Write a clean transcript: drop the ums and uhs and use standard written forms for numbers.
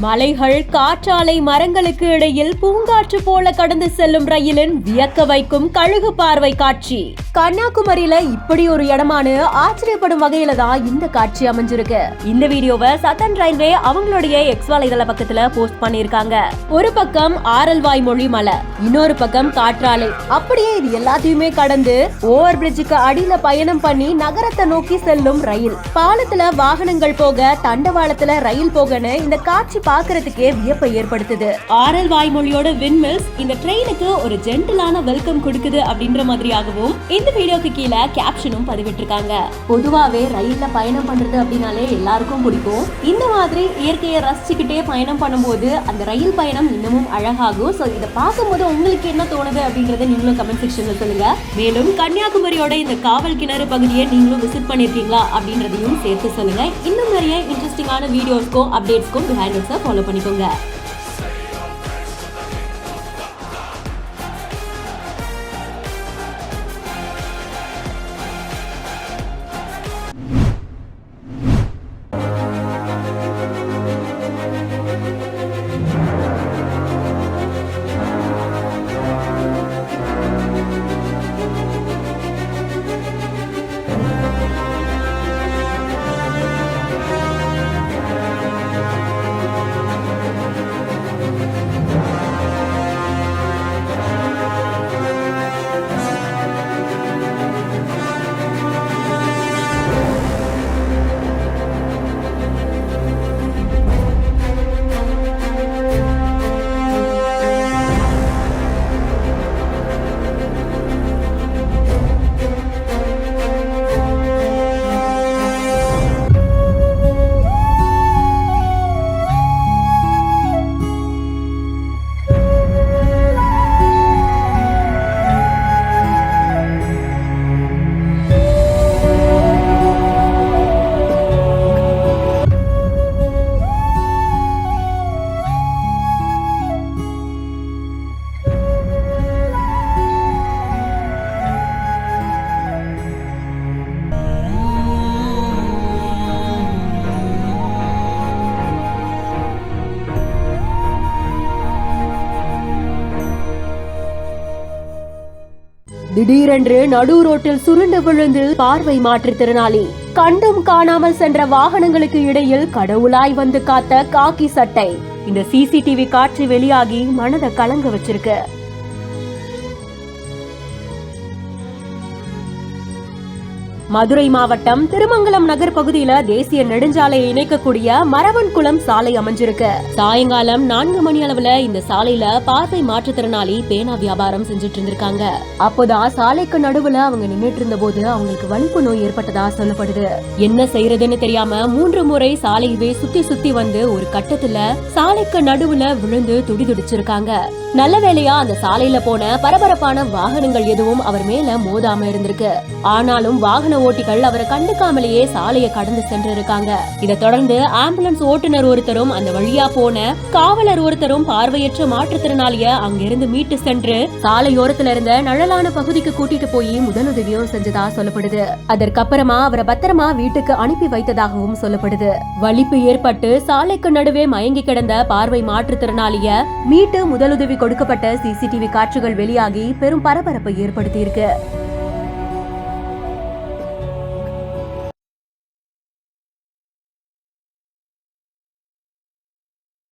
மலைகள், காற்றாலை, மரங்களுக்கு இடையில் பூங்காற்று போல கடந்து செல்லும் ரயிலின் வியக்க வைக்கும் கழுகு பார்வை காட்சி. கன்னியாகுமரியில இப்படி ஒரு இடமானு ஆச்சரியப்படும் வகையில தான் இந்த காட்சி அமைஞ்சிருக்கு. இந்த வீடியோவை சதன் ரயில்வே அவங்களுடைய எக்ஸ் வலைதள பக்கத்துல போஸ்ட் பண்ணிருக்காங்க. ஒரு பக்கம் ஆரல்வாய் மொழி மலை, இன்னொரு பக்கம் காற்றாலை. அப்படியே இது எல்லாத்தையுமே கடந்து ஓவர் பிரிட்ஜுக்கு அடியில பயணம் பண்ணி நகரத்தை நோக்கி செல்லும் ரயில். பாலத்துல வாகனங்கள் போக, தண்டவாளத்துல ரயில் போகன்னு இந்த காட்சி பாக்குறதுக்கே வியப்பை ஏற்படுத்துது. ஆரல் வாய்மொழியோட விண்மில்ஸ் இந்த ட்ரெயினுக்கு ஒரு ஜென்டிலான வெல்கம் கொடுக்குது அப்படின்ற மாதிரியாகவும் இந்த வீடியோக்கு கீழே கேப்ஷனும் பதிவிட்டிருக்காங்க. பொதுவாவே ரயில்ல பயணம் பண்றது அப்படின்னாலே எல்லாருக்கும் பிடிக்கும். இந்த மாதிரி இயற்கையை ரசிச்சுக்கிட்டே பயணம் பண்ணும்போது அந்த ரயில் பயணம் இன்னமும் அழகாகும். சோ இதை பார்க்கும்போது உங்களுக்கு என்ன தோணுது அப்படின்றத நீங்களும் கமெண்ட் செக்ஷன்ல சொல்லுங்க. மேலும் கன்னியாகுமரியோட இந்த காவல் கிணறு பகுதியை நீங்களும் விசிட் பண்ணிருக்கீங்களா அப்படின்றதையும் சேர்த்து சொல்லுங்க. இன்னும் நிறைய இன்ட்ரெஸ்டிங்கான வீடியோஸ்க்கும் அப்டேட்ஸ்க்கும் ஃபாலோ பண்ணிக்கோங்க. திடீரென்று நடு ரோட்டில் சுருண்டு விழுந்து பார்வை மாற்றுத்திறனாளி. கண்டும் காணாமல் சென்ற வாகனங்களுக்கு இடையில் கடவுளாய் வந்து காத்த காக்கி சட்டை. இந்த சிசிடிவி காட்சி வெளியாகி மனதை கலங்க வச்சிருக்கு. மதுரை மாவட்டம் திருமங்கலம் நகர் பகுதியில தேசிய நெடுஞ்சாலையை இணைக்கக்கூடிய மரவன்குளம் சாலை அமைஞ்சிருக்கு. சாயங்காலம் 4 மணி அளவுல இந்த சாலையில பார்வை மாற்றுத்திறனாளி பேனா வியாபாரம் செஞ்சுட்டு இருந்திருக்காங்க. அப்போதான் சாலைக்கு நடுவுல அவங்க நின்னுட்டு இருந்த போது அவங்களுக்கு வலிப்பு நோய் ஏற்பட்டதா சொல்லப்படுது. என்ன செய்யறதுன்னு தெரியாம 3 முறை சாலையவே சுத்தி சுத்தி வந்து ஒரு கட்டத்துல சாலைக்கு நடுவுல விழுந்து துடிதுடிச்சிருக்காங்க. நல்ல வேளையா அந்த சாலையில போன பரபரப்பான வாகனங்கள் எதுவும் அவர் மேல மோதாம இருந்திருக்கு. ஆனாலும் வாகன ஓட்டிகள் அவரை கண்டுக்காமலேயே சாலையை கடந்து சென்று இருக்காங்க. இதை தொடர்ந்து ஆம்புலன்ஸ் ஓட்டுநர் ஒருத்தரும் அந்த வழியா போன காவலர் ஒருத்தரும் பார்வையற்ற மாற்றுத்திறனாளிய அங்கிருந்து மீட்டு சென்று சாலையோரத்துல இருந்த நிழலான பகுதிக்கு கூட்டிட்டு போய் முதலுதவியும் செஞ்சதா சொல்லப்படுது. அதற்கப்புறமா அவரை பத்திரமா வீட்டுக்கு அனுப்பி வைத்ததாகவும் சொல்லப்படுது. வலிப்பு ஏற்பட்டு சாலைக்கு நடுவே மயங்கி கிடந்த பார்வை மாற்றுத்திறனாளிய மீட்டு முதலுதவி கொடுக்கப்பட்ட சிசிடிவி காட்சிகள் வெளியாகி பெரும் பரபரப்பை ஏற்படுத்தி இருக்கு.